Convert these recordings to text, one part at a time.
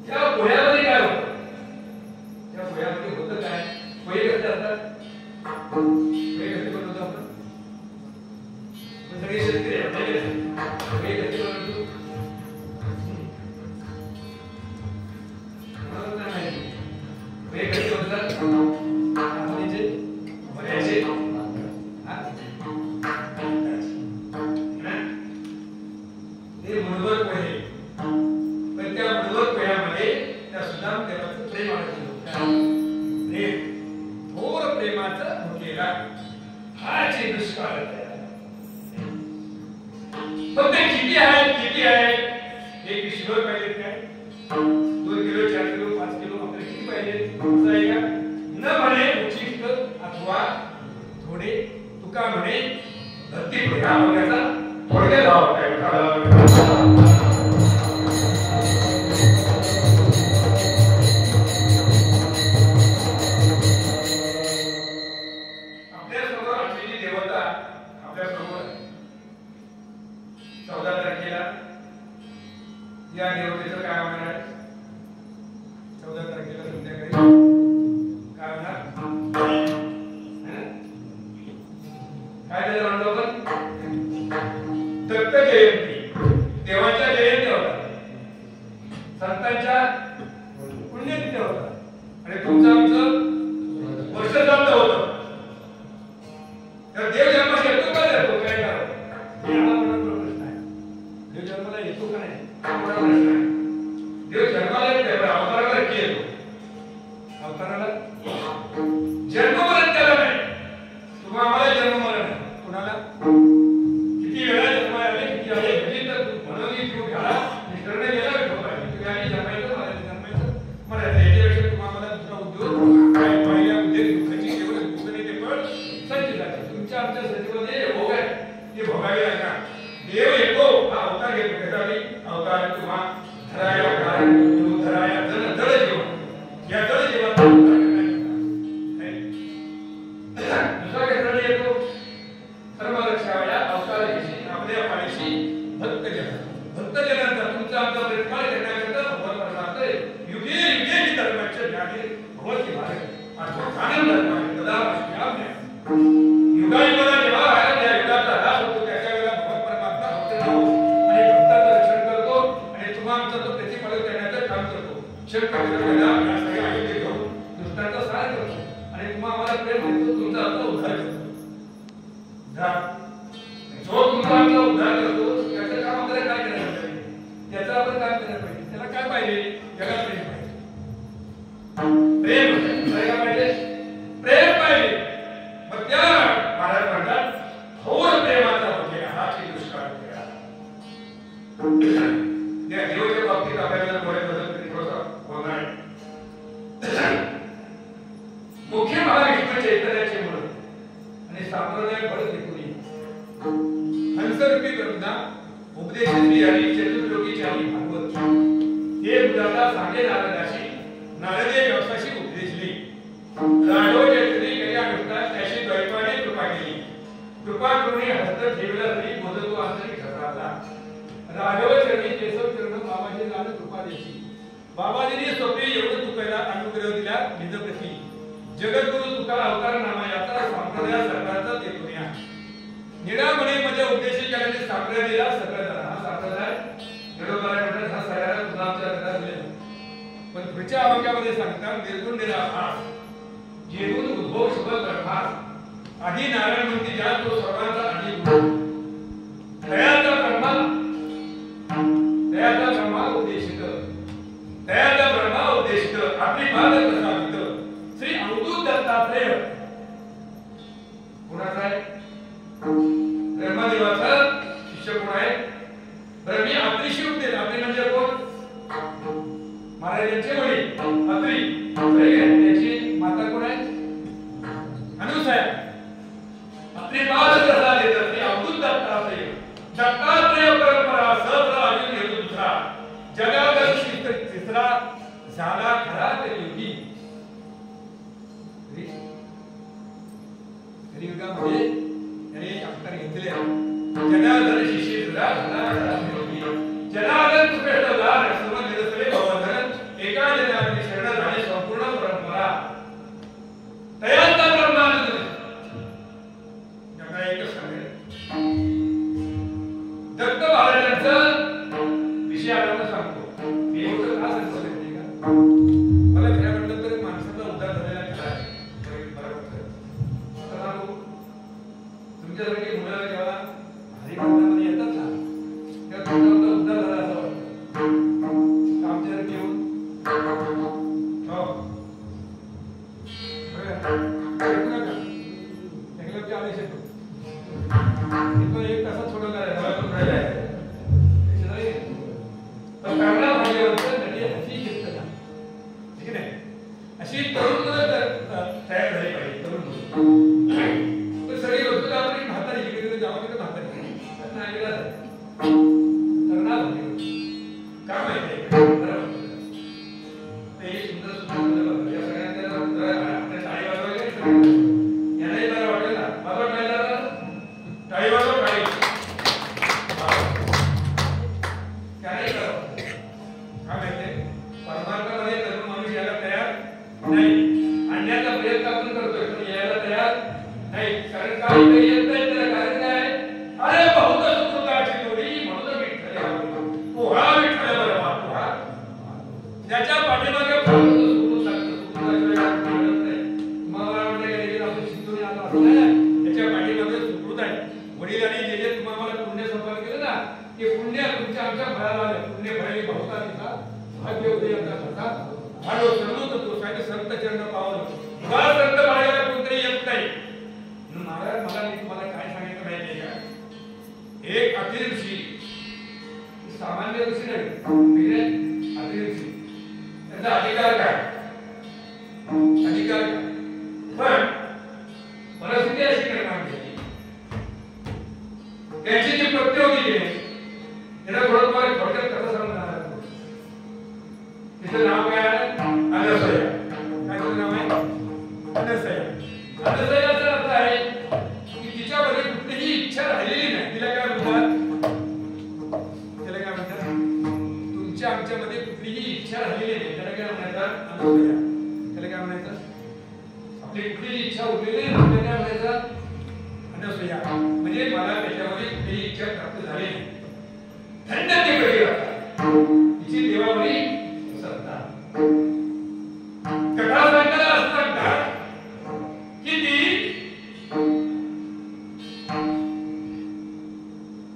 त्या पोह्यामध्ये काय होतं? त्या पोह्यामध्ये होतं काय? पोहे कसे असतात? पोहे कसे बनवतो आपण? सगळे शेतकरी पोहे कसे बनवतो? पोहे कसे बनवतात? सांगतो मी होतं का सांगतो माहिती का मला खऱ्या म्हटलं तर माणसाचा उद्धार झालेला काय तुमच्यासारखी मुलं जेव्हा हरिभक्तामध्ये येतात ना तेव्हा तुमचा उद्धार झाला असं वाटतं आमच्यासारखी येऊन हो आदेश येतो एक तासात सोडवला आहे अशी तरुण तयार झाली पाहिजे तरुण सगळी लोक आपण म्हातारी इकडे जावं तिकडे म्हातारी काय माहिती ते सुंदर सुंदर या सगळ्यांच्या टाळी वाजवायला यालाही बरं वाटेल ना बाबा टाळी वाजवा टाळी काय करावं काय माहितीये परमार्थामध्ये तरुण माणूस यायला तयार नाही आणण्याचा प्रयत्न आपण करतोय पण यायला तयार नाही कारण काय येत नाही त्याला कारण काय अरे बहुत सुकृताची जोडी म्हणून विठ्ठल पोहा विठ्ठल बरोबर पोहा त्याच्या पाठीमागे सुकृत लागतं तुम्हाला वाटतं आपण शिकून आलो असं नाही त्याच्या पाठीमागे सुकृत आहे वडिलांनी जे जे तुम्हाला पुण्य संपादन केलं ना ते पुण्य तुमच्या आमच्या फळाला आलं पुण्य फळाली बहुता दिसा भाग्य उदयाचा होता भाडो सर्वत तो साहित्य संत चरण पावलं मला संत बाळाला कोणतरी येत नाही महाराज मला मी तुम्हाला काय सांगितलं माहिती आहे का एक अति ऋषी सामान्य ऋषी नाही अति ऋषी त्याचा अधिकार काय अधिकार काय पण परिस्थिती अशी निर्माण झाली त्यांची जी प्रतियोगी आहे त्याला थोडंफार थोडक्यात कसं समजणार तिचं नाव काय आहे अनसया काय तिचं नाव आहे अनसया अनसयाचा अर्थ आहे की तिच्यामध्ये कुठलीही इच्छा राहिलेली नाही तिला काय म्हणतात तुमच्या आमच्यामध्ये कुठलीही इच्छा राहिलेली नाही त्याला काय म्हणतात अनसया त्याला काय म्हणायचं आपली कुठलीही इच्छा उरलेली नाही त्याला काय म्हणायचं अनसया म्हणजे मला त्याच्यामध्ये कुठलीही इच्छा प्राप्त झाली नाही थंड ते कधी राहतात तिची देवावरी सत्ता कथा सांगताना असं सांगतात की ती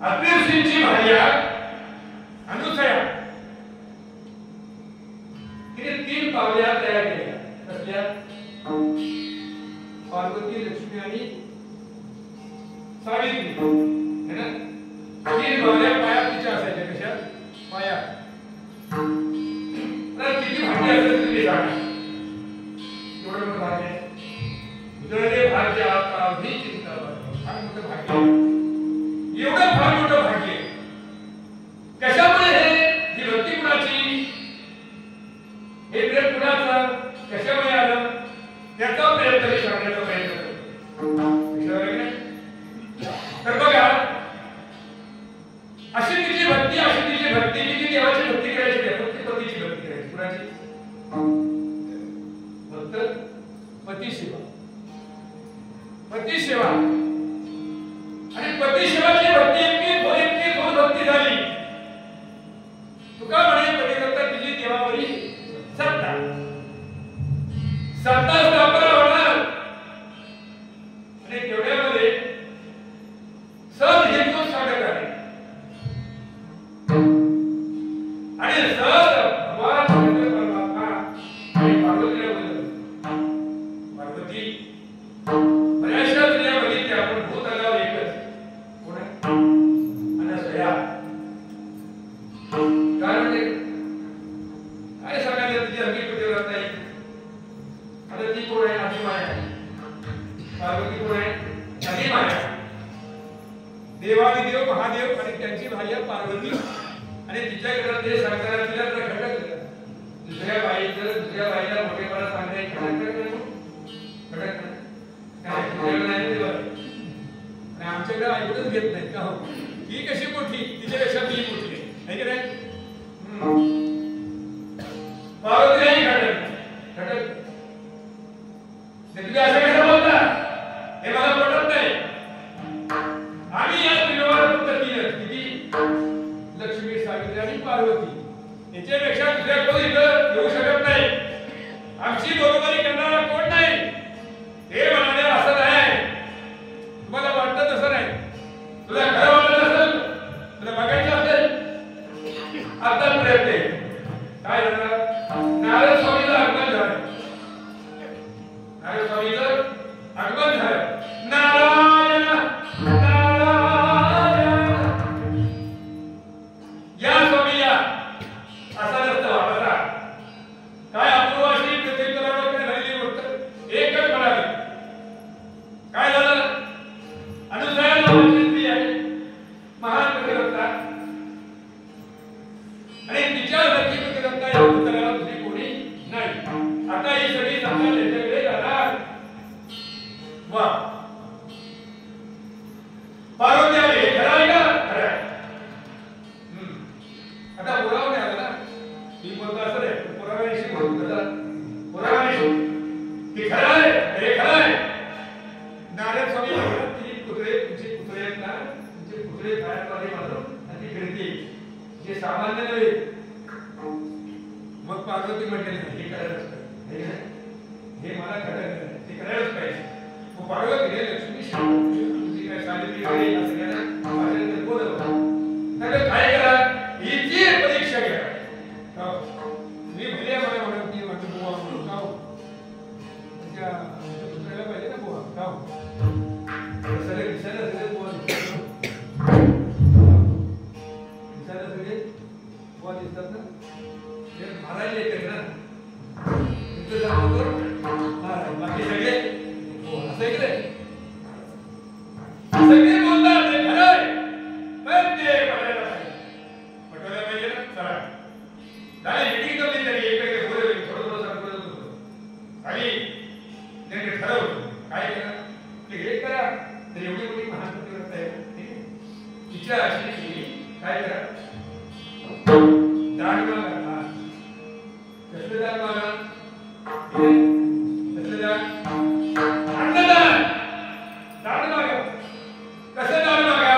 अतिर्षींची भार्या अनुसया तिने 3 पावल्या तयार केल्या कसल्या पार्वती लक्ष्मी आणि सावित्री है ना 3 पावल्या पाया तिच्या असायच्या कशा पाया तर किती भाग्य असेल तुम्ही सांगा एवढं मोठं भाग्य उदरे भाग्य आता भी चिंता फार मोठं भाग्य एवढं फार मोठं भाग्य कशामुळे ही भक्ती कुणाची हे प्रेम कुणाचं कशामुळे आलं त्याचा प्रयत्न मी सांगण्याचा प्रयत्न करतो तर बघा अशी तिची भक्ती जी देवाची भक्ती करायची नाही फक्त पतीची भक्ती करायची कुणाची फक्त पती सेवा आणि पती सेवाची भक्ती इतकी खोल भक्ती झाली तुका म्हणे पती करता तिची देवावरी सत्ता स्थापना होणार आणि तेवढ्यामध्ये सहज हेतू स्वागत आहे आणि सहज भगवान शंकर परमात्मा आणि पार्वतीला बोलले पार्वती बऱ्याचशा स्त्रिया बघितल्या आपण भूत आल्यावर एकच कोण आहे अनसया काय म्हणते काय सांगायला तिची हकीकत राहत नाही आता ती कोण आहे अभिमाया पार्वती कोण आहे अभिमाया देवादिदेव महादेव आणि त्यांची भार्या पार्वती आणि तिच्या घरात ते सांगताना तिला तर खटकलं याच्यापेक्षा दुसऱ्या कोणी इथं येऊ शकत नाही. आमची बरोबरी करणारा कोण नाही. हे म्हणाले असं नाही. तुम्हाला वाटतं तसं नाही. तुला खरं वाटत असेल, तुला बघायचं असेल, आता प्रयत्न आहे. काय झालं? नारद स्वामीचं आगमन झालं. नारद स्वामीचं आगमन झालं. नारायण नारायण या स्वामी या. असा नसतं वापसा. काय अपूर्व अशी प्रत्येकाला झालेली गोष्ट एकच म्हणाली. काय झालं? अनुसया नावाची स्त्री आहे, महान प्रतिव्रता, आणि तिच्यासारखी प्रतिव्रता या भूतलाला दुसरी कोणी नाही. आता ही सगळी सत्ता त्याच्याकडे जाणार. वा पार्वती आली. खरं आहे का? खरं आहे. आता पुरावा आला ना. मी बोलतो असं नाही, पुराव्याशी बोलतो. पुराव्याशी की खरं आहे, हे खरं आहे. नारद स्वामी म्हणतात की तुमचे पुतळे आहेत ना, तुमचे पुतळे पायाद्वारे मारून आणि ती फिरते, जे सामान्य नव्हे. मग पार्वती म्हटले नाही, हे करायलाच पाहिजे. हे मला खरं ते करायलाच पाहिजे. मग पार्वती लक्ष्मी तुमची काय सावित्री असं केलं बोलवलं. काय करा, हिची परीक्षा घ्या. मी भले मला म्हणत की माझं बुवा म्हणून गाव पुतळ्याला पाहिजे ना बुवा गाव सगळे दिसायला सगळे बुवा दिसायला सगळे बुवा दिसतात ना. ते मारायला येते ना तिथं जाऊन बाकी सगळे असं इकडे सगळे बोलतात ते खरं आहे, पण ते पटायला पाहिजे ना. चला झाली मिटिंग कमी झाली. एकमेकांना बोलवली, थोडं थोडं सांगतो आणि त्यांनी ठरवलं काय करा ते हे करा. तर एवढी मोठी महान प्रतिव्रता आहे, ठीक आहे, तिच्या अशी काय करा दान मागा. कसलं दान मागा? कसलं दान? अन्नदान. दान मागा. कसं दान मागा?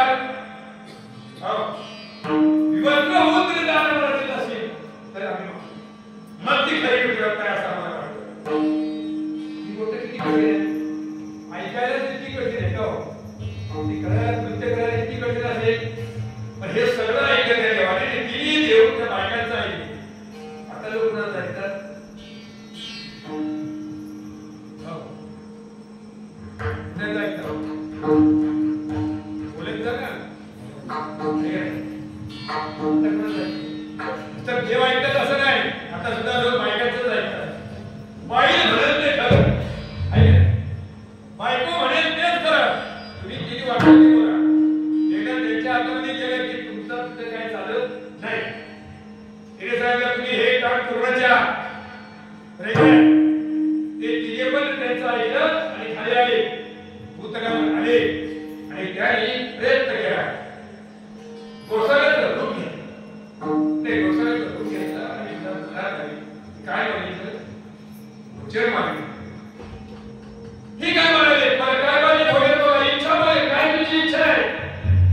विवस्त्र होऊन तरी दान मागायचं असेल तर आम्ही मग ती खरी प्रतिव्रता आहे असं आम्हाला वाटतं. ही गोष्ट किती कठीण आहे, ऐकायला किती कठीण आहे का? ती करायला नृत्य करायला किती कठीण असेल, पण हे सगळं ऐकत आहे देवाने. तिन्ही देव त्या बायकांचं ऐकले. आता लोक कुणाला ऐकतात? नाही ऐकतात. बोलायचं ना तर देव ऐकतात असं नाही. आता सुद्धा लोक बायकांचंच ऐकतात. बाई म्हणत ते खरं ऐक, बायको म्हणेल तेच खरं. तुम्ही किती वाटत ते बोला. एकदा त्यांच्या हातामध्ये गेलं की तुमचं तिथे काही चालत नाही. तिने सांगितलं तुम्ही हे काम करून जा. ते तिने पण त्यांचं ऐकलं आणि खाली आले, भूतलावर आले आणि त्यांनी प्रयत्न केला. गोसाव्याचं रूप घेतलं. ते गोसाव्याचं रूप घेतलं आणि काय मागितलं? उच्चार मागितलं. ही काय म्हणाले? मला काय पाहिजे? भोगेल बघा, इच्छा पाहिजे. काय तुझी इच्छा आहे?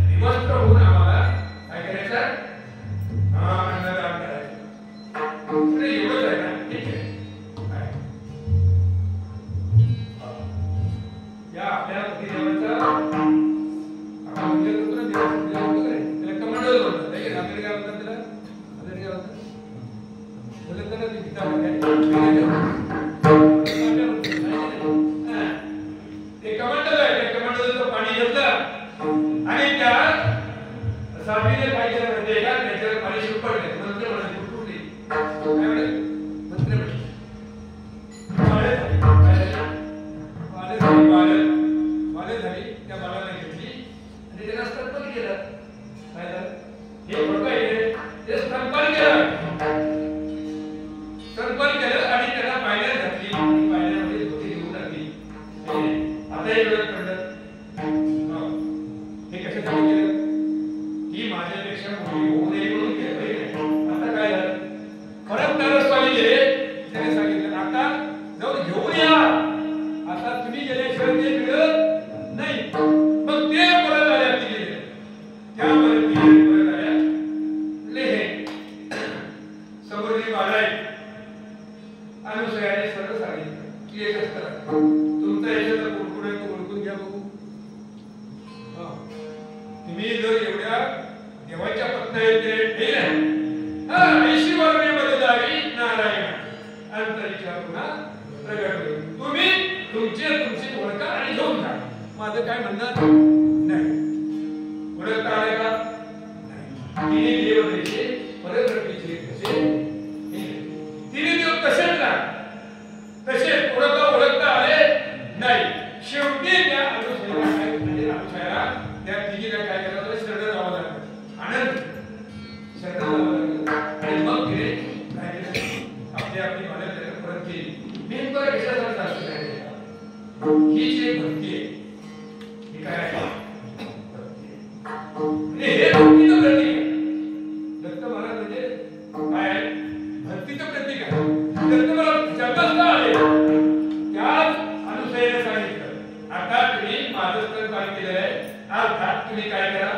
विवस्त्र होऊन आम्हाला काय करायचं? अन्नदान करायचं. एवढंच आहे ना, ठीक आहे. या आपल्या पतिदेवाचा आपण उल्लेख करतो ना, त्याला कमांडर म्हणतात. अमेरिका म्हणतात त्याला. अमेरिका म्हणतात बोलत ना ते पिता ते कमांडर आहे. त्या कमांडरचं पाणी घेतलं आणि त्या साथीने काय केलं म्हणजे का त्याच्यावर पाणी शिंपडले. नंतर म्हणाले कुठली काय म्हणे समोरची बाळा आहे अनुसयाने सरळ सांगितलं की एकच करा तुमचा याच्यात कुडकुड आहे तो ओळखून घ्या बघू. तुम्ही जर एवढ्या देवाच्या पत्न्या आहेत ठीक आहे 80 वर्णे बदलावी नारायण अंतरीच्या पुन्हा प्रगट होईल. तुम्ही तुमची ओळखा आणि घेऊन जा. माझं काय म्हणणार नाही. ओळखता आले का तिने देव देशे परप्रतीचे कसे तिने देव तसेच ना तसेच ओळखता आले नाही. शेवटी त्या अनुसयाला त्या तिघीला काय करायचं शरण जावं लागलं. आनंद शरण जावं लागलं आणि मग तिने काय केलं आपली मान्यता परत केली. नेमकं कशासाठी असं काय ही जी भक्ती आहे ही काय आहे हे भक्तीचं प्रतीक आहे. दत्त महाराज म्हणजे काय आहे भक्तीचं प्रतीक आहे. दत्त महाराज जन्मस्थ आले त्याच अनुसयाने सांगितलं आता तुम्ही माझं स्तन केलेलं आहे अर्थात तुम्ही काय करा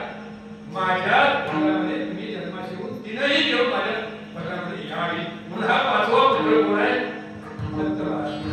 माझ्या घरामध्ये तुम्ही जन्माशी होऊन तीनही देव माझ्या घरामध्ये यावी. म्हणून हा 5वा पुत्र कोण आहे दत्त महाराज.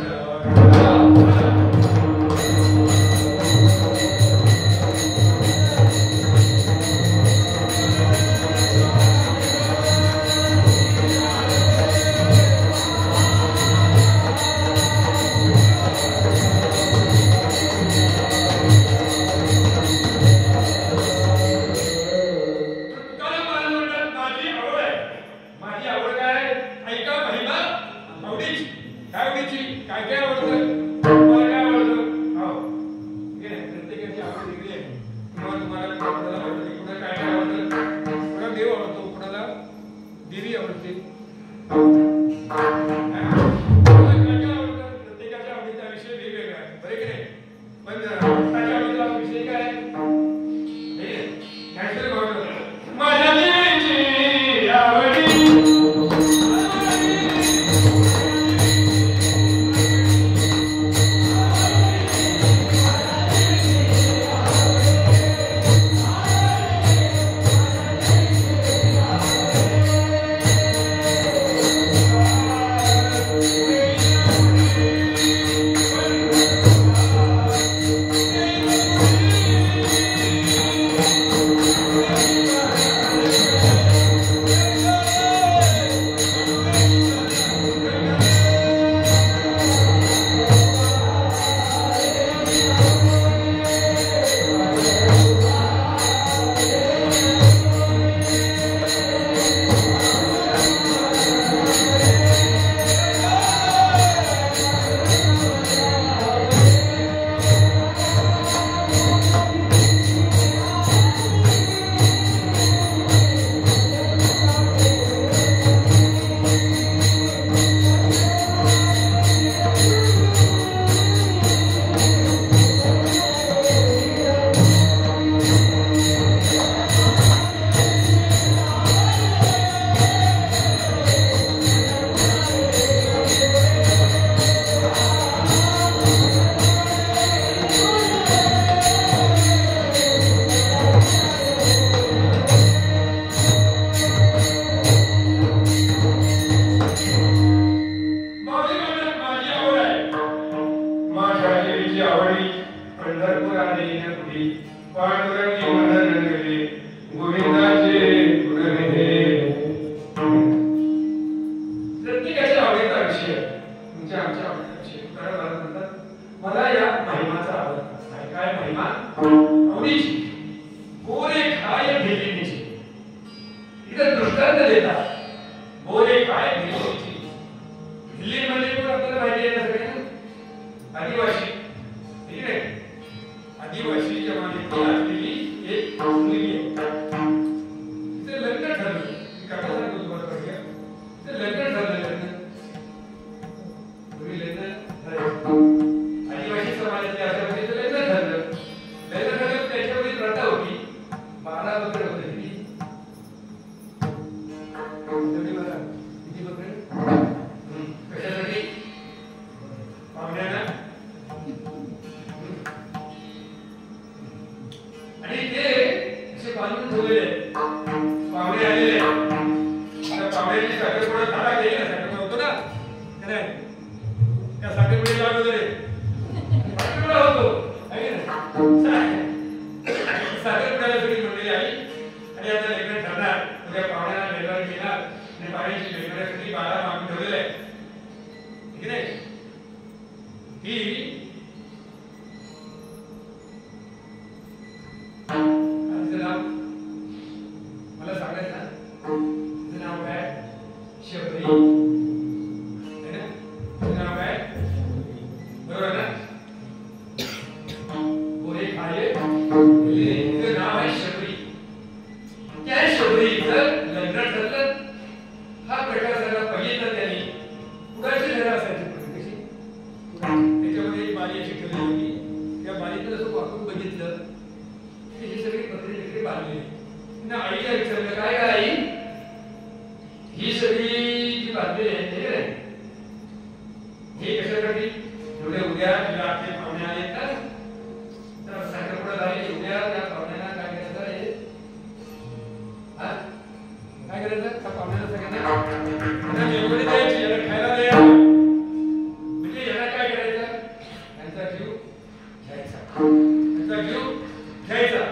त्यासाठी पुढे लागू दे होतो साखरपुड्याला सगळी मंडळी आली आणि आता लग्न ठरणार उद्या पाहुण्याला मेजवानी घेणार आणि पाण्याची मेजवानीसाठी 12 मागून ठेवलेलं आहे ठीक आहे ही मला सांगायचं ना तुझं नाव काय शबरी है ना तुझं नाव काय बरोबर ना बोले खाये तुझं नाव आहे शबरी त्या शबरीचं लग्न ठरलं हा प्रकार सगळा बघितला त्यांनी कुणाची घर असायची कशी त्याच्यामध्ये एक बारी अशी ठेवली होती त्या बारीतलं असं वाकून बघितलं की ही सगळी पत्रे तिकडे बांधलेली ना आईला विचारलं काय काय आई ही सगळी जी बांधलेली आहे ते हे कशासाठी एवढे उद्या तिला आपले पाहुणे आले तर साखरपुडा झाली उद्या त्या पाहुण्यांना काय करायचं आहे काय करायचं त्या पाहुण्यांना सगळ्यांना जेवढे द्यायची याला खायला द्यायचं म्हणजे याला काय करायचं यांचा जीव घ्यायचा यांचा जीव घ्यायचा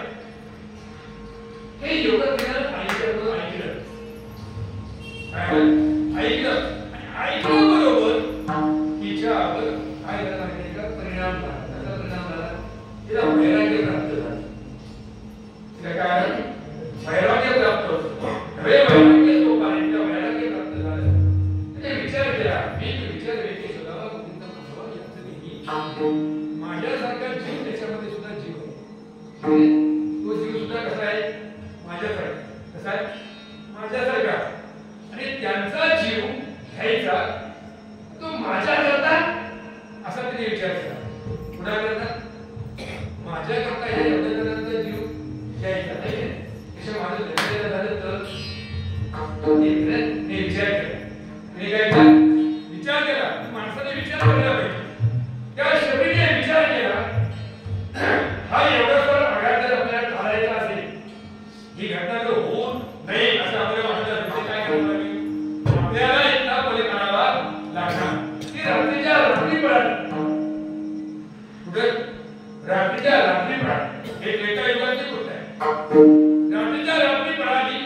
हे योगा केलं ऐकलं बरोबर तिच्यावर काय झाला माहिती का परिणाम झाला त्याचा परिणाम झाला तिला वैराग्य प्राप्त झालं तिला काय वैराग्य प्राप्त होतं वैराग्य सोपाने त्या वैराग्य प्राप्त झालं त्याने विचार केला मी विचार व्यक्ती शोधावा गोविंद माधवा यांचं मी माझ्यासारखा जीव त्याच्यामध्ये सुद्धा जीव आहे तो जीव सुद्धा कसा आहे माझ्यासारखा कसा आहे माझ्यासारखा आणि त्यांचा जीव घ्यायचा तो माझ्याकरता असा त्यांनी विचार केला कुणाकरता माझ्याकरता या एवढ्या जणांचा जीव घ्यायचा नाही त्याच्या माझं लग्न झालं तर मी विचार केला मी काय केला विचार केला माणसाने विचार केला पाहिजे त्या शबरीने विचार केला हा एवढा जर आघात जर आपल्याला टाळायचा असेल ही घटना जर होऊ नये असं आपल्याला वाटत असेल काय करावं लागेल आपल्याला इतका बळी करावा लागणार ती रात्रीच्या रात्री पडाल कुठे रात्रीच्या रात्री पडाल हे एका युगाची गोष्ट आहे रात्रीच्या रात्री पडाली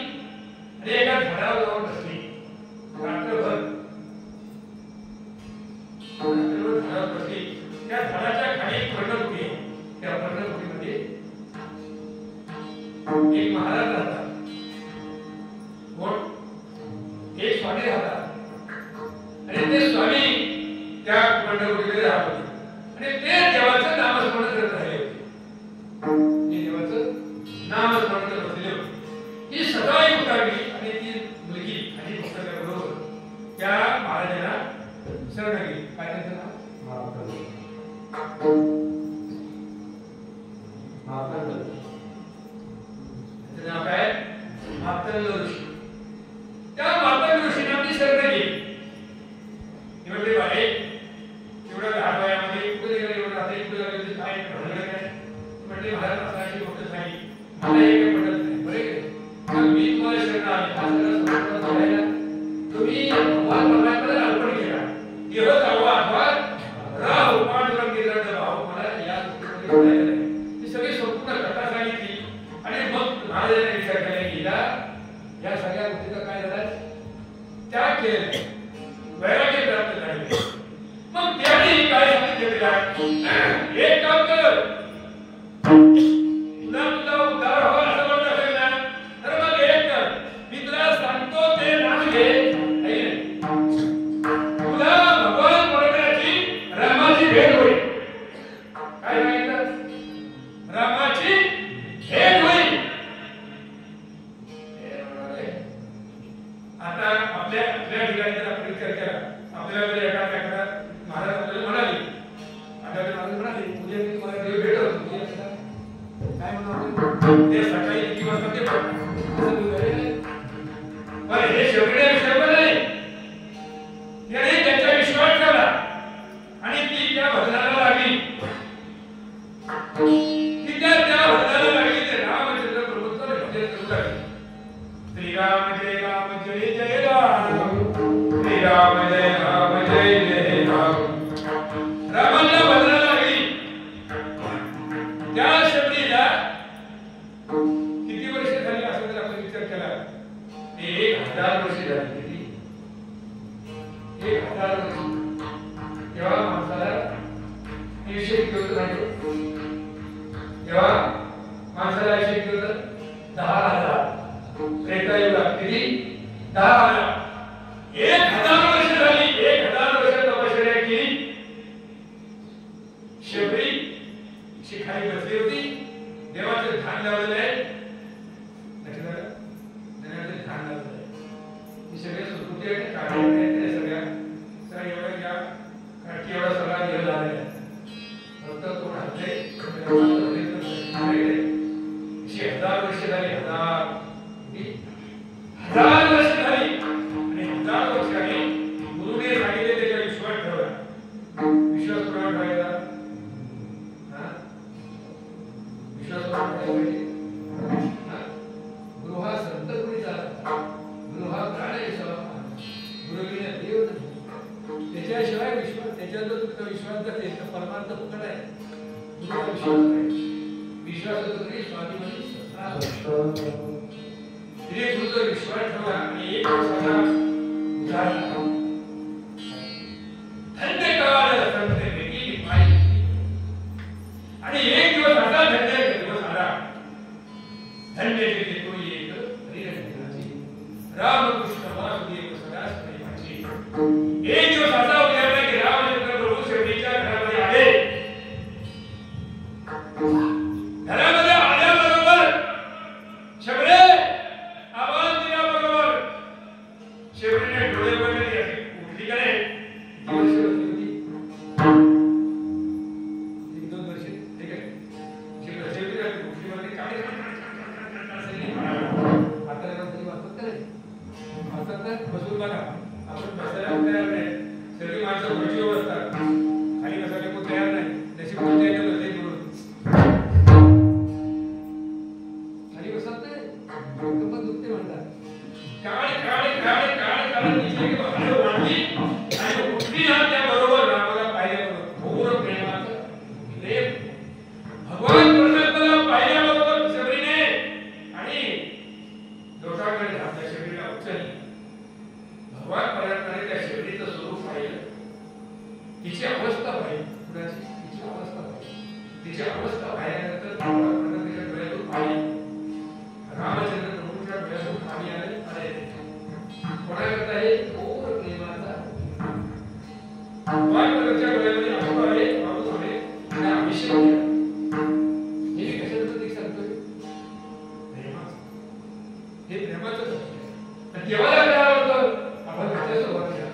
आणि एका झाडावर जाऊन बसली रात्रभर झाडावर बसली त्या झाडाच्या खाली एक पर्णकुटी आहे त्या पर्णकुटीमध्ये एक महाराज राहतात कोण एक स्वामी राहतात आणि ते स्वामी त्या पर्णकुटीमध्ये राहत होते आणि ते देवाचं नामस्मरण करत राहिले होते ते देवाचं नामस्मरण करत बसलेले होते ही सकाळी उठावी आणि ती मुलगी आणि पुस्तकाबरोबर त्या महाराजांना शरण गेली काय त्यांचं नाव नाव काय मातंग ऋषी त्या मातंग ऋषीने आपली शरण गेली एवढे बाळे एवढ्या लहान वयामध्ये कुठे गेले एवढं राहते कुठे गेले काय घडलं काय म्हटले महाराज असं अशी गोष्ट सांगितली मला एक पटत नाही बरे तर मी तुम्हाला शरण आले हा सगळा सोडायला तुम्ही भगवान परमात्म्याला अर्पण केला देह जावा अथवा राव पांडुरंग गिरड भाव मला या गोष्टीमध्ये बोलायचं नाही ती सगळी संपूर्ण कथा सांगितली आणि मग महाराजांनी विचार केला गेला या सगळ्या गोष्टीचा काय झाला त्याग केला वैराग्य प्राप्त झाले मग त्याने काय सांगितलं एक काम कर तुला तुझा उद्धार हवा असं म्हणत असेल ना तर मग एक कर मी तुला सांगतो ते नाम घे तुला भगवान परमेश्वराची रामाची भेट होईल काय सांगितलं रामाची भेट होईल आता आपल्या ठिकाणी जर आपण विचार केला आपल्याला एका महाराज आपल्याला म्हणाले उद्या मी तुम्हाला देव भेटवतो काय म्हणतो ते सकाळी किती वाजता ते पण हे शेवटी विषय नाही याने त्याचा विश्वास ठेवला आणि ती त्या भजनाला लागली ती त्या भजनाला लागली ते रामचंद्र प्रभूचं भजन करू लागली श्रीराम जय जय राम श्रीराम जय जय 1000 वर्ष तेव्हा माणसाला 300 किलो राहिलो, तेव्हा माणसाला 100 किलो 10,000 त्रेतायुगा किती 10,000 1000 वर्ष झाली, 1000 वर्ष तपश्चर्या केली. शेवटी शिखाई बसली होती, देवाचं ध्यान लावलेलं आहे, देवाचं ध्यान लावलेलं आहे. ही सगळ्या सुकृती आहेत, काढल्या आहेत, सगळ्या एवढ्या ज्या काठी एवढा सगळा देव झालेला आहे. फक्त तो घातले 1000 वर्ष झाली, 1000 वर्ष झाली आणि 1000 वर्षाने गुरुने सांगितले त्याच्या विश्वास ठेवला. विश्वास कोणावर ठेवायचा? विश्वास कोणावर ठेवायचा? गुरु हा संत गुरुचा, गुरु हा प्राण आहे, गुरु विना देव नाही. त्याच्याशिवाय विश्वास, त्याच्यात जर तुमचा विश्वास जर तर परमार्थ फुकट आहे. गुरुचा विश्वास आहे, विश्वास होतो तरी स्वामी म्हणजे तिने गुरुचा विश्वास ठेवला आणि एक दिवसाला उजाडला. धन्य काळ संत भेटी पाहिजे आणि एक दिवस असा धन्य दिवस आला. धन्य जेथे तो एक हरिहराची रामकृष्ण वासुदेव सदा प्रेमाची. एक दिवस असा उजाडला की रामचंद्र प्रभू शिर्डीच्या घरामध्ये आले. घरामध्ये आल्याबरोबर शबरे आवाज दिल्याबरोबर शेवटीने डोळे बघितले, उठली का नाही? 1-2 वर्ष, ठीक आहे. शेवटी उठली म्हणजे काय आता वाचत काय वाचत नाही, बसून बघा. आपण बसायला तयार नाही, सगळी माणसं खुर्चीवर बसतात, खाली बसायला कोण तयार नाही. नशीब खुर्ची आहे तर बसले म्हणून खाली बसत नाही, पण दुखते म्हणतात. काळ काळ काळ काळ काळ तिची वाढली आणि उठली ना त्याबरोबर रामाला पाहिल्याबरोबर घोर प्रेमाचं प्रेम भगवान परमात्म्याला पाहिल्याबरोबर शबरीने आणि लोटाकडे आपल्या शबरीला उचलली. भगवान परमात्म्याने त्या शबरीचं स्वरूप पाहिलं, तिची अवस्था पाहिली, कुणाची तिची अवस्था पाहिली. तिची अवस्था पाहिल्यानंतर भगवान परमात्म्याच्या डोळ्यातून पाणी, रामचंद्र प्रभूच्या डोळ्यातून पाणी आले. कोणाकरता हे घोर प्रेमाचा भगवान परमात्म्याच्या डोळ्यामध्ये अश्रू आले, पाऊस आले आणि अभिषेक केला. हे कशाचं प्रतीक सांगतोय? प्रेमाचं. हे प्रेमाचं प्रतीक आहे. देवाला काय आवडतं? आपण त्याच्यासोबत घ्या.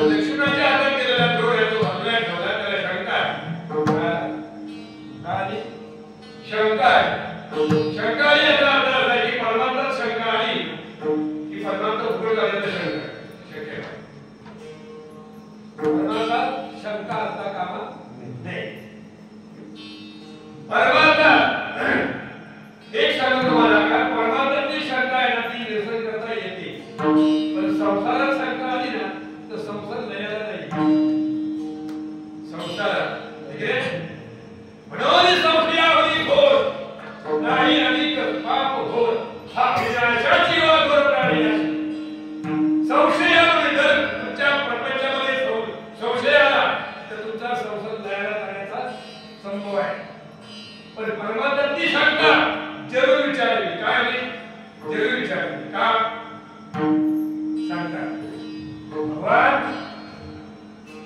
लक्ष्मणाच्या हातात दिलेला द्रोण आहे तो बाजूला ठेवला त्याला शंका आहे शंका आली याचा अर्थ असा आहे की परमार्थात शंका आली की परमार्थ उपयोग झाल्याचं शंका शक्य आहे परमार्थात शंका असता कामा नये परमार्थात एक सांगतो तुम्हाला का परमार्थातली शंका आहे ना ती निरसन करता येते पण संसारात शंका आली ना तर संसार लयाला नाही संसारात म्हणून संशयावरी घोर नाही अधिक पाप घोर हा विनाशाची वा घोर प्राणी संशयामध्ये जर तुमच्या प्रपंचामध्ये संशय आला तर तुमचा संसार लयाला जाण्याचा संभव आहे पण परमार्थातली शंका जरूर विचारावी काय नाही जरूर विचारावी का सांगतात भगवान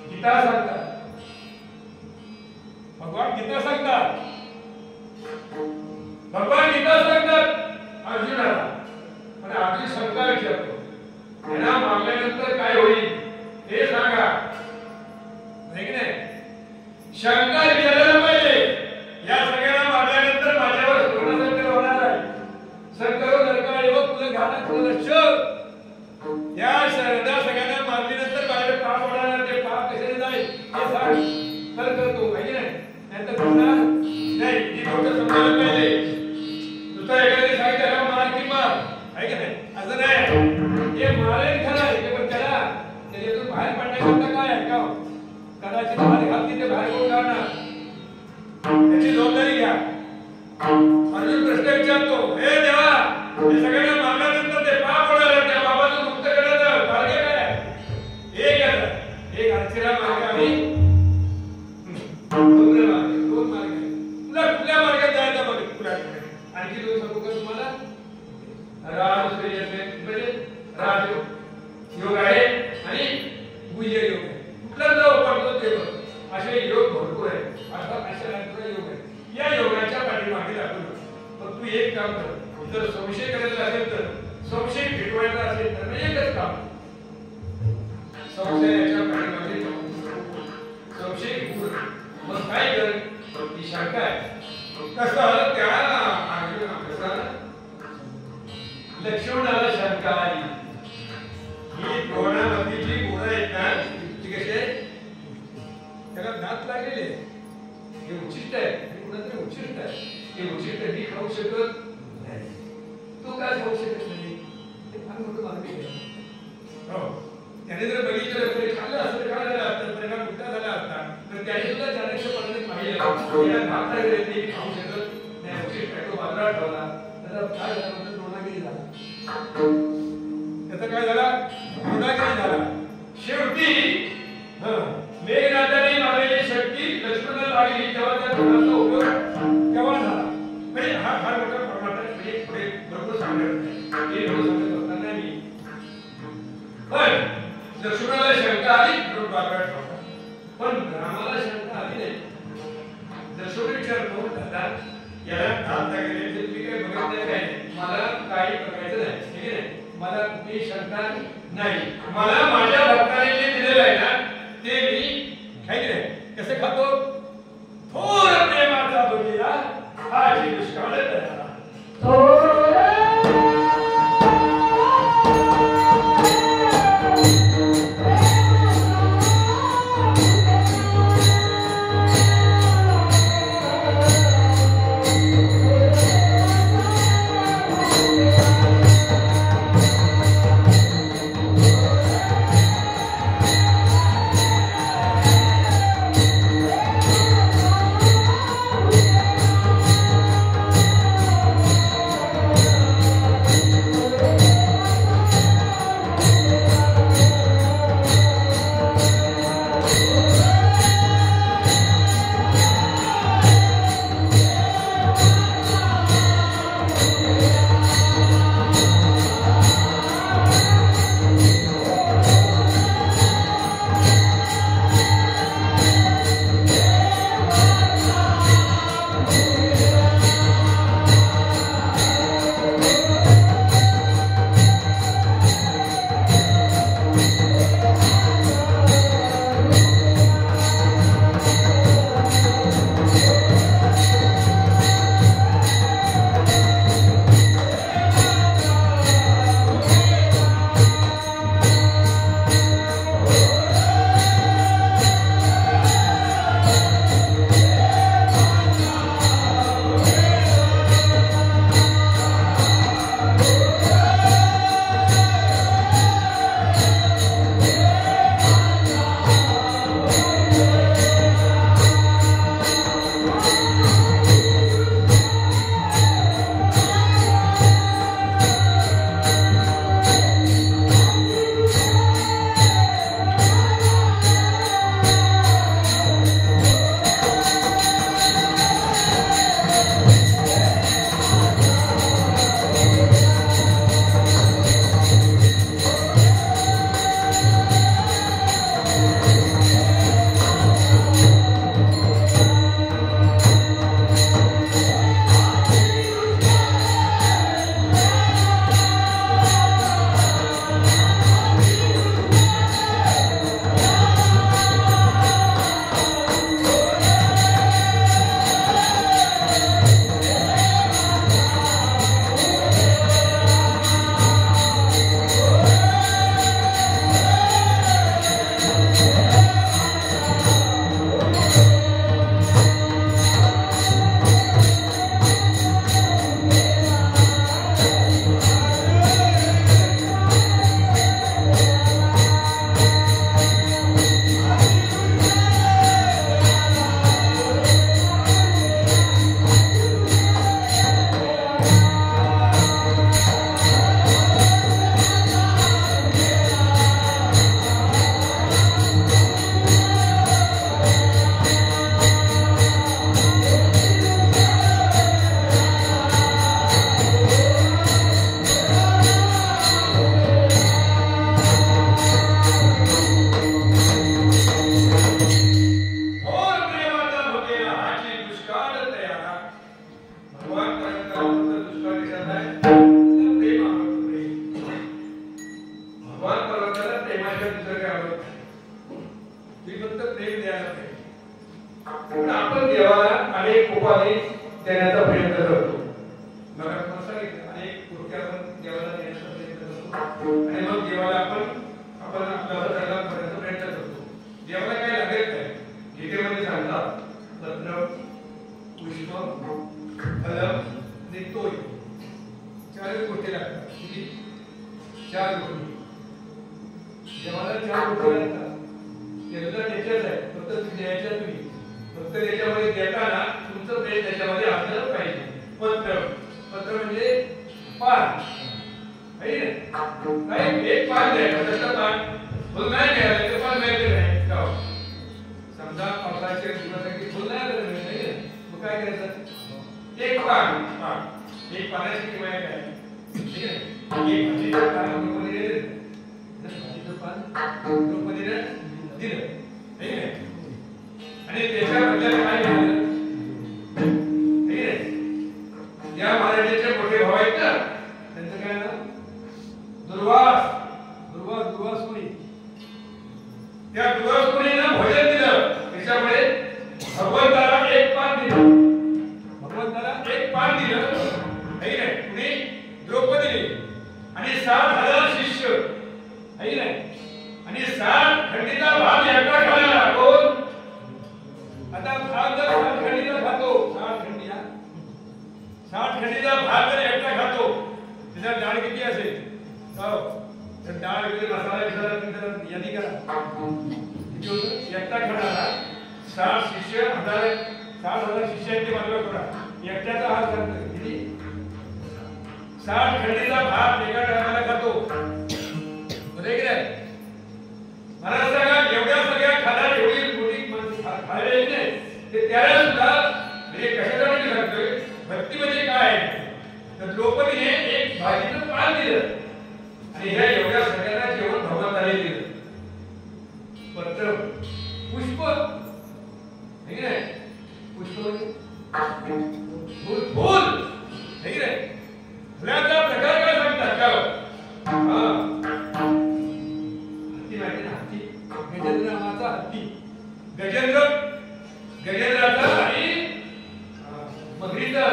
गीता सांगतात भगवान गीता सांगतात अर्जुनाला पण आपली शंका विचारतो त्यांना मारल्यानंतर काय होईल हे सांगा नाही की नाही शंका विचारायला पाहिजे या सगळ्यांना मारल्यानंतर माझ्यावर पूर्ण संकट होणार आहे संकट नरकाळ योग तुझं घातक लक्ष या शरदा सगळ्यांना मारल्यानंतर माझ्यावर पाप होणार ते पाप कशाने जाईल हे सांग तर करतो पाहिजे नाही तर करणार नाही ही गोष्ट समजायला पाहिजे नुसतं एखाद्याने सांगितलं त्याला मार की मार आहे की नाही असं नाही हे मारेल खरं आहे पण त्याला त्याच्यातून बाहेर पडण्याकरता काय आहे का कदाचित बाहेर घालती ते बाहेर कोण काढणार त्याची जबाबदारी घ्या अर्जुन प्रश्न विचारतो हे देवा हे सगळ्यांना मारल्यानंतर ते पाप होणार त्या पापातून मुक्त करण्याचं मार्ग काय एक अर्चना मार्ग आणि दोन मार्ग तुला कुठल्या मार्गात जायचं बघ तुला आणखी दोन सांगू का तुम्हाला राजश्री म्हणजे राजयोग योग आहे आणि गुह्य योग आहे कुठला जाऊ पडतो ते बघ असे योग भरपूर आहे अशा योग आहे या योगाच्या पाठीमागे लागून पण तू एक काम कर जर संशय करायचा असेल तर संशय भेटवायचा असेल तर एकच काम संशयाच्या पाठीमागे संशय दूर मग काय कर ही शंका आहे कसं त्या लक्ष्मणाला शंका आली ही द्रोणामधली जी गुण आहेत ना ती कशी आहे त्याला दात लागलेले हे उचिष्ट आहे हे कुणातरी उचिष्ट आहे हे उचिष्ट मी खाऊ शकत नाही तू काय खाऊ शकत नाही ते फार मोठं मार्ग आहे हो त्याने जर बघितलं तरी खाल्लं असतं काय झालं असतं परिणाम उलटा झाला असता तर त्याने सुद्धा चाणक्यपणाने पाहिलं याला भात लागले ते खाऊ शकत नाही उचिष्ट आहे तो बाजूला ठेवला त्याचा काय झाला म्हणजे द्रोणागिरी झाला त्याचा काय झाला द्रोणागिरी झाला शेवटी मेघनाथाने मारलेली शक्ती लक्ष्मणाला लागली तेव्हा त्या द्रोणाचा उपयोग तेव्हा झाला म्हणजे हा फार मोठा प्रमाणात म्हणजे पुढे बरोबर सांगणार हे एवढं सांगत असताना मी पण लक्ष्मणाला शंका आली द्रोण बाजूला ठेवला पण रामाला शंका आली नाही लक्ष्मण विचारतो दादा याला दात लागले तुम्ही काय बघितलं काय मला काही बघायचं नाही ठीक आहे मला कुठली शंका नाही मला माझ्या भक्ताने जे दिलेलं आहे ना ते मी काय नाही कसं खातो थोर प्रेमाचा बघितला हा जी दुष्काळ तुम्ही फक्त प्रेम द्यायला पाहिजे. आपण देवाला अनेक उपाय देण्याचा प्रयत्न करतो. मग आपण सांगितलं अनेक कृत्या आपण देवाला देण्याचा प्रयत्न करतो आणि मग देवाला आपण आपल्याला करण्याचा प्रयत्न करतो. देवाला काय लागेल काय गीतेमध्ये सांगतात पत्र पुष्प फल आणि तोय चार गोष्टी लागतात. किती? चार गोष्टी. देवाला चार गोष्टी लागतात. त्याला त्याच्याच आहे फक्त द्यायच्या तुम्ही फक्त त्याच्यामध्ये देताना तुमचं प्रेम त्याच्यामध्ये असलं पाहिजे. पत्र पत्र म्हणजे पान आहे ना नाही एक पान द्यायचं तसं पान फुल नाही द्यायला तर पान मिळते नाही का समजा पावसाचे दिवसासाठी फुल नाही आलं नाही मग काय करायचं एक पान पान एक पानाची किंमत काय ठीक आहे एक भाजीचं पान द्रौपदीने दिलं भाजीचं पान द्रौपदीने दिलं ठीक आहे आणि त्याच्याबद्दल काय झालं ठीक आहे या महाराजांचे मोठे भाऊ आहेत ना त्यांचं काय नाव दुर्वास दुर्वास मुनी. त्या दुर्वास मुनीला भोजन दिलं त्याच्यामुळे भगवंताला एक पान दिलं आहे ना कुणी द्रौपदीने आणि 60,000 शिष्य आहे ना आणि 60 खंडीचा भाग एकटा खाला कोण आता भाग जर 60 खंडीचा खातो 60 खंडीचा भाग जर एकटा खातो त्याचा डाळ किती असेल तर डाळ वगैरे मसाला विचारा यादी करा एकटा खाणारा 60 शिष्य 60,000 शिष्यांची मानवा करा एकट्याचा हात करतो किती 60 खंडीचा भाग एका टायमाला खातो बरोबर की नाही. मला सांगा एवढ्या सगळ्या खाणार एवढी मोठी माणसं खायला येत नाही ते त्याला सुद्धा म्हणजे कशासाठी सांगतोय भक्ती म्हणजे काय तर द्रौपदीने एक भाजीचं पान दिलं आणि ह्या एवढ्या सगळ्यांना जेवण भगवंताने दिलं. पत्र पुष्प हे नाही पुष्प फूल फूल हे नाही फुलाचा प्रकार काय सांगतात का हत्ती माहिती ना हत्ती गजेंद्र नावाचा हत्ती गजेंद्राचा आणि मगरीचं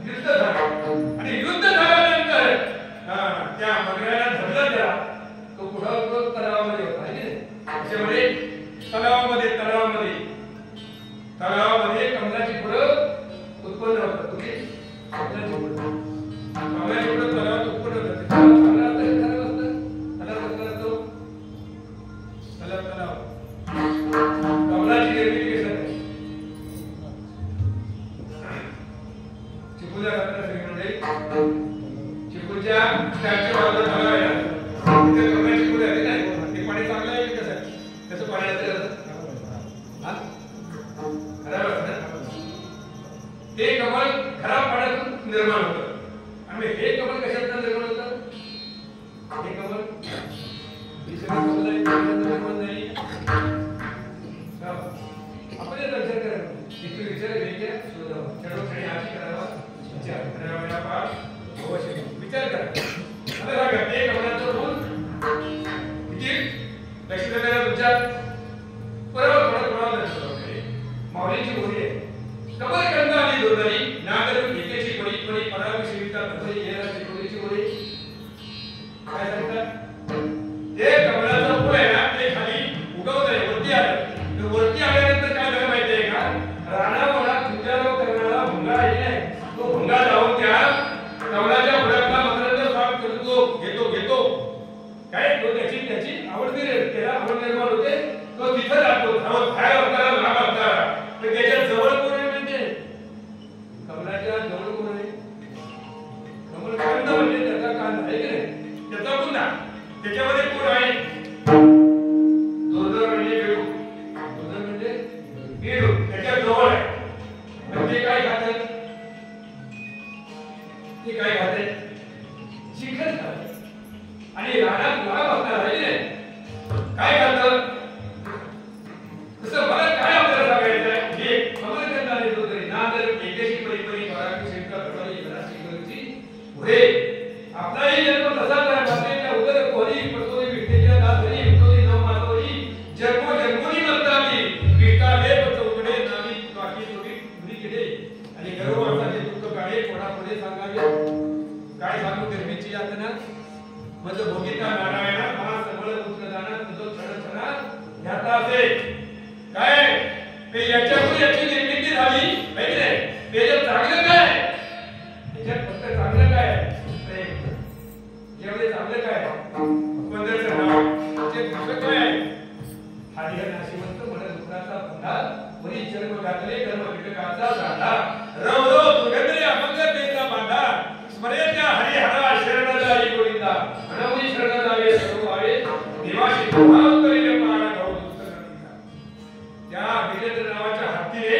युद्ध झालं आणि युद्ध झाल्यानंतर त्या मगराला धरलं त्याला तो कुठं तलावामध्ये होता त्याच्यामध्ये तलावामध्ये कमलाची फुलं उत्पन्न होतात. कमलाची फुलं तलावात उत्पन्न होतात. कमलाची निर्मिती कशी आहे चिकूच्या चिकूच्या स्टॅच्यू बाजूला तलाव आहे ना तिथे कमलाची फुलं आहे नाही ते पाणी चांगलं आहे कसं आहे कसं पाणी खराब असतं ते कमल खराब पाण्यातून निर्माण होतं आणि हे कमल कशातून निर्माण होतं हे कमल निर्माण नाही आपण याचा विचार करायचा इथे विचार घ्यायचे चढवक्षणी आशी करावा विचार करा आता बघा ते कमलाचं फूल किती लक्ष द्यायला तुमच्या माऊलीची बोली आहे कमलकंदा आणि दोरदरी नागरी एकेची पडी पडी परावी शिविता धरी येणाची बोलीची बोली काय सांगतात ते कमलाचं फूल आहे ना ते खाली उगवत आहे वरती आलं तर वरती आल्यानंतर काय झालं माहिती आहे का राणावळा तुझ्यावर करणारा भुंगा आहे नाही तो भुंगा जाऊन त्या कमलाच्या फुलातला मंत्राचा स्वाग घेतो काय तो त्याची आवड त्याला आवड निर्माण होते तो तिथं जातो बाहेर होताना लाभ होता तर त्याच्या आता असे काय ते याच्यामुळे याची निर्मिती झाली माहिती त्याच्यात चांगलं काय त्याच्यात फक्त चांगलं काय यामध्ये चांगलं काय पंधराचं नाव ते दुसरं काय हरिहर नाशिवंत मन दुखराचा बंधा वरी जन्म घातले कर्म विटकाचा झाला रव रव दुर्गंधे अमंग तेचा बांधा स्मरेच्या हरिहरा शरण जाई गोविंदा अनवनी शरण जावे सर्व आवे देवाशी भाव करीले पाळा गाऊ दुसरा त्या विजेंद्र नावाच्या हत्तीने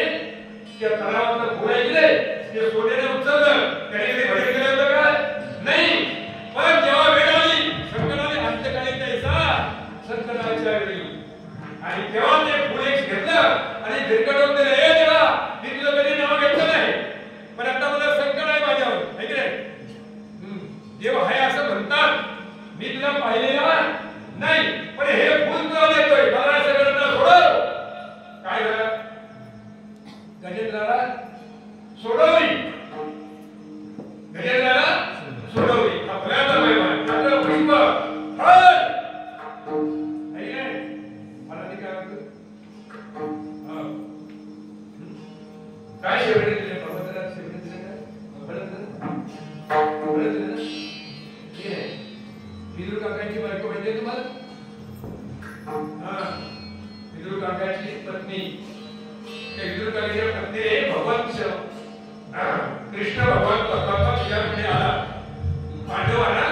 त्या तलावातलं घोडा गेले ते सोन्याने उचललं त्याने ते भडक केलं होतं का नाही पण जेव्हा वेळ आली शंकराने अंत्यकाली त्याचा संकटाच्या वेळी आणि तेव्हा ते फुले घेतलं आणि भिरकटवून दिलं हे देवा मी तुझं कधी नाव घेतलं नाही पण आता मला संकट आहे माझ्यावर है की नाही देव आहे असं म्हणतात मी तुला पाहिलेलं नाही पण हे फुल तुला देतोय मला सगळं सोडव काय झालं गजेंद्राला सोडवली गजेंद्राला सोडवली हा फळाचा महिमा आहे त्याचं पुष्प फळ आहे काय मला ते काय वाटतं काय शेवटी दिले भगवंताला शेवटी दिले काय फळ दिले ना ठीक आहे विदुर काकांची बायको माहिती आहे तुम्हाला विदुर काकाची पत्नी विदुर काकाच्या पत्नीने भगवान कृष्ण भगवान स्वतःचा तुझ्याकडे आला पांडवांना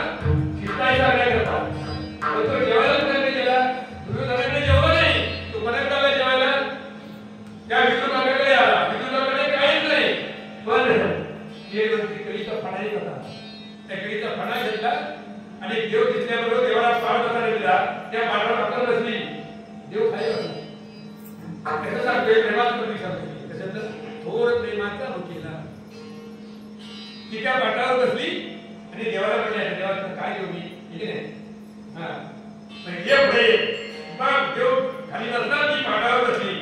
शिकायचा काय करता पण तो जेवायला कुठे गेला दुर्योधनाने जेवला नाही तो कोणाकडे आला जेवायला त्या विदुर काकाकडे आला विदुर काकाकडे काहीच नाही पण ते कळीचा फणा होता त्या कळीचा फणा घेतला आणि देव दिसल्याबरोबर देवाला पाठ बसायला दिला त्या पाठावर आपण बसली देव खाली बसला त्याचा सांगतोय प्रेमाचा प्रतिसाद त्याच्यात थोर प्रेमाचा केला ती त्या पाठावर बसली आणि देवाला म्हटलं देवाला काय देऊ मी ठीक आहे हा म्हणजे पुढे मग देव खाली बसला ती पाठावर बसली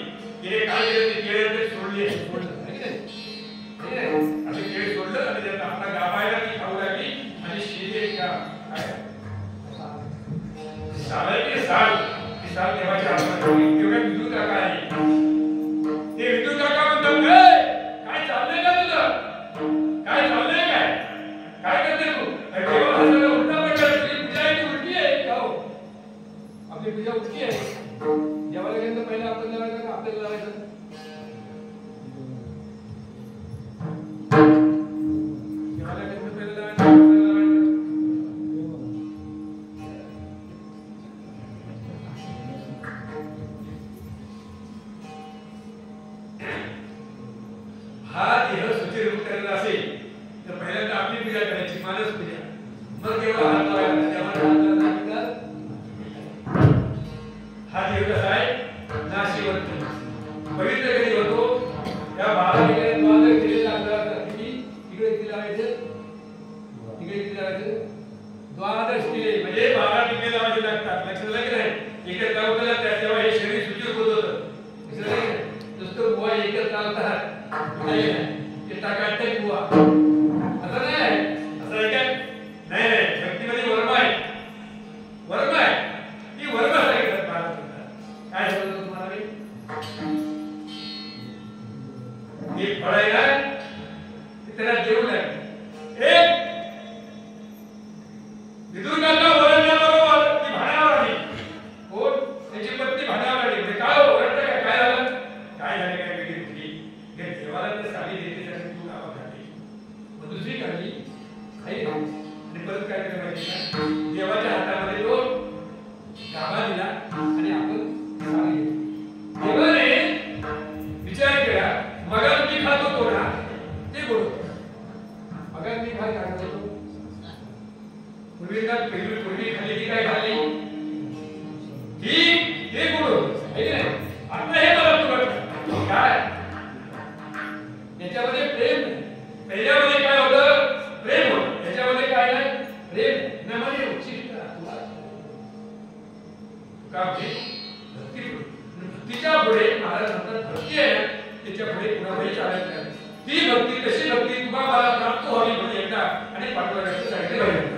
तिने काय केलं ते केळे सोडले सोडलं ठीक आहे असं केळे सोडलं आणि त्याचा आपला गावायला ती खाऊ लागली आणि शिले का सालाची साल ती साल देवाच्या हातात ठेवली तेवढ्या विदुर काका आहे ते विदुर काका म्हणतात काय चाललंय का तुझं काय चाललंय काय करते तू देवा हाताला उलटा पडला तुझी पूजा आहे ती उलटी आहे का हो आपली पूजा उलटी आहे देवाला गेलं पहिला आपण लावायचं का आपल्याला लावायचं देवाला गेलं पहिला लावायचं हा देह सुचिरूप करायला असेल तर पहिल्यांदा आपली पूजा करायची मानस पूजा मग देवाला हात लावायचा देवाला हात लावायचा हा देव कसा आहे नाशिवंत पवित्र कधी होतो त्या 12 ठिकाणी द्वादश दिले लागतात किती तिकडे किती लावायचे तिकडे किती लावायचे द्वादश दिले म्हणजे 12 दिले लावायचे लागतात लक्षात आलं की नाही इकडे लावताना तेव्हा हे शरीर सुचिरूप होत होतं लक्षात आलं की नाही नुसतं बुवा एकच लावतात नाही ते टाकायचं बुवा असं नाही असं आहे काय नाही भक्तीमध्ये वर्म आहे ती वर्म सांगितलं काय समजलं तुम्हाला एक फळ आहे ना त्याला जेवण आहे एक विदुर काका ओरडल्याबरोबर ती भाण्यावर आली कोण त्याची पत्नी भाण्यावर आली म्हणजे काय ओरडतं काय झालं काय झालं काय वेगळी उठली हे देवाला ते साडी देते त्यासाठी तू गावात घातली मग दुसरी काढली खाई आणि परत काय केलं माहिती का देवाच्या हातामध्ये तो गाभा दिला आणि आपण साडी घेतली देवाने विचार केला मगात मी खात होतो ना ते बोल मगात मी काय खात होतो पूर्वी खाली ती काय खाल्ली ही ते बोल आहे की नाही आता हे मला तुला काय याच्यामध्ये प्रेम नाही त्याच्यामध्ये काय होतं प्रेम होतं याच्यामध्ये काय नाही प्रेम नमने उच्चिष्ट का भक्तीच्या पुढे महाराज म्हणतात भक्ती आहे त्याच्या पुढे कुणालाही चालत नाही ती भक्ती कशी भक्ती तुला मला प्राप्त व्हावी म्हणून एकदा आणि पाठवण्याचं सांगितलं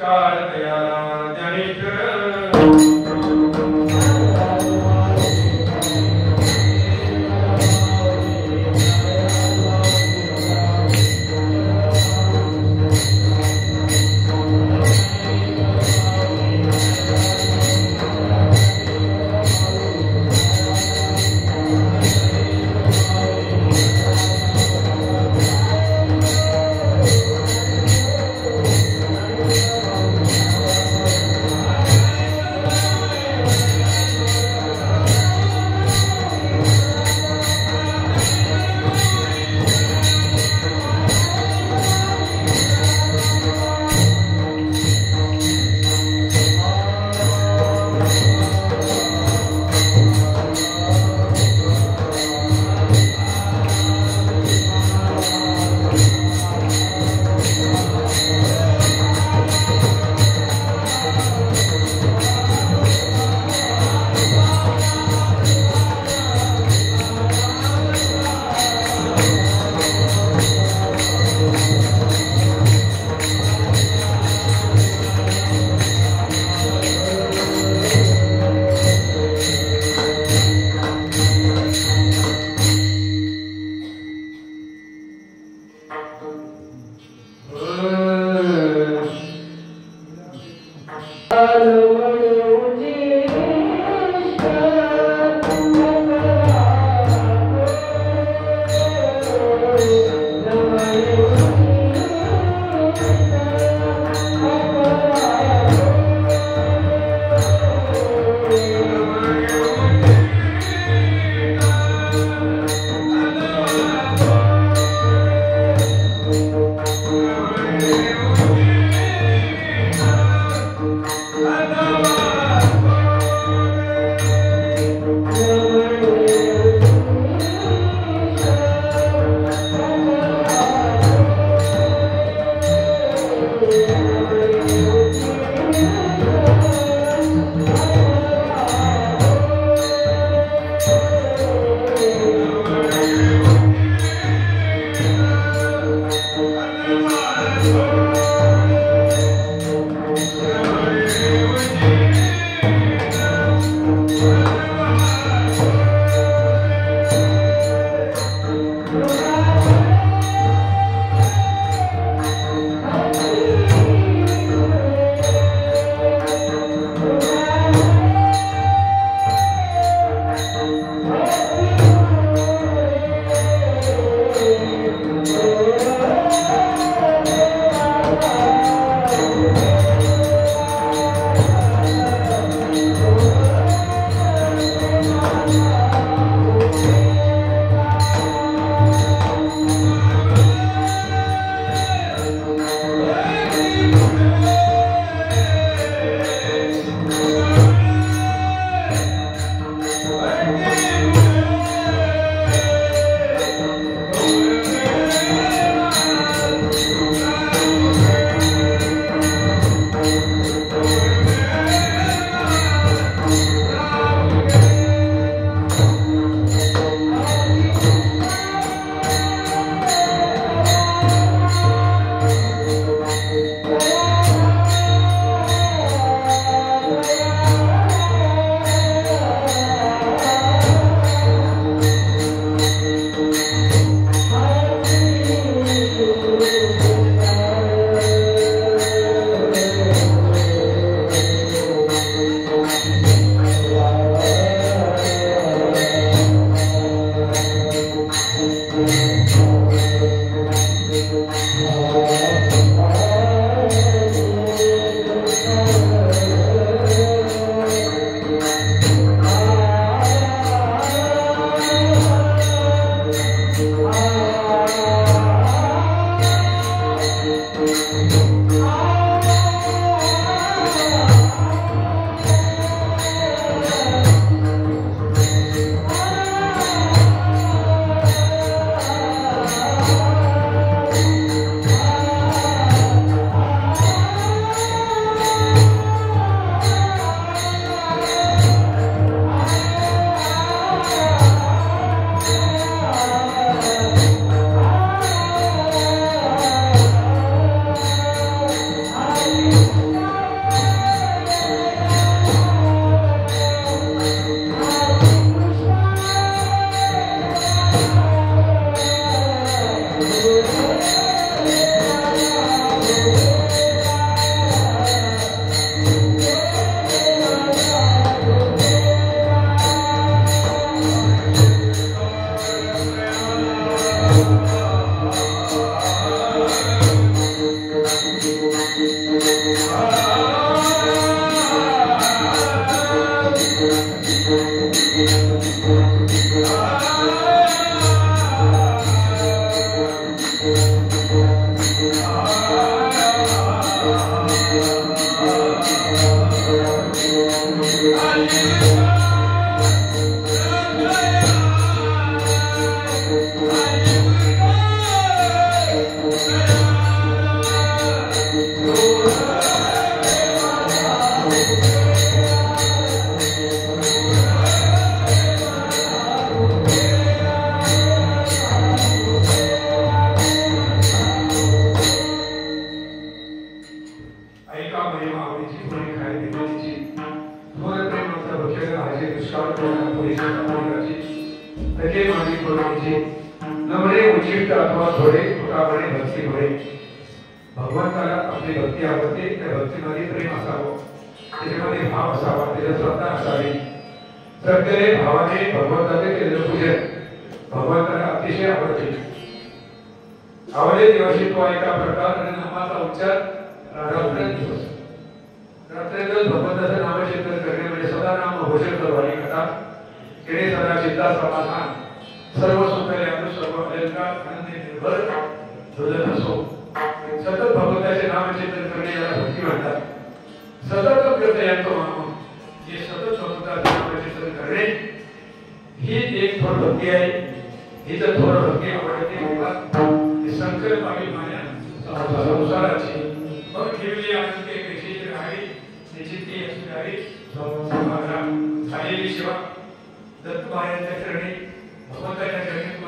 काळ तयाला ज्ञानेश्वर I know. आवडीची कोणी खायची कोणीची थोर प्रेमाचा भक्ष्य हाजी दुष्काळ कोणा पोलीस कोणाची तके माझी कोणाची नवरे उचित अथवा थोडे थोडापणे भक्ती होणे भगवंताला आपली भक्ती आवडते त्या भक्तीमध्ये प्रेम असावं त्याच्यामध्ये भाव असावा त्याच्यात श्रद्धा असावी श्रद्धेने भावाने भगवंताचे केलेलं पूजन भगवंताला अतिशय आवडते आवडे दिवशी तो एका प्रकारे नामाचा उच्चार रात्रंदिवस भगवंताचं नामचिंतन करणे म्हणजे सदा नाम घोषण करवानी कथा केणे सदा चिंता समाधान सर्व सुखले सर्व अलंकार आनंदी निर्भर शोधत असो सतत भगवंताचे नामचिंतन करणे याला भक्ती म्हणतात सतत प्रत्ययांतो मानून हे सतत भगवंताचे नामचिंतन करणे ही एक थोर भक्ती आहे ही जर थोर भक्ती आवडते संकल्प अभिमान्या संसाराची मग ठेवली आनंद एक विशेष राही निश्चिती असणारी झालेली सेवा दत्तबायांच्या चरणी भगवंताच्या चरणी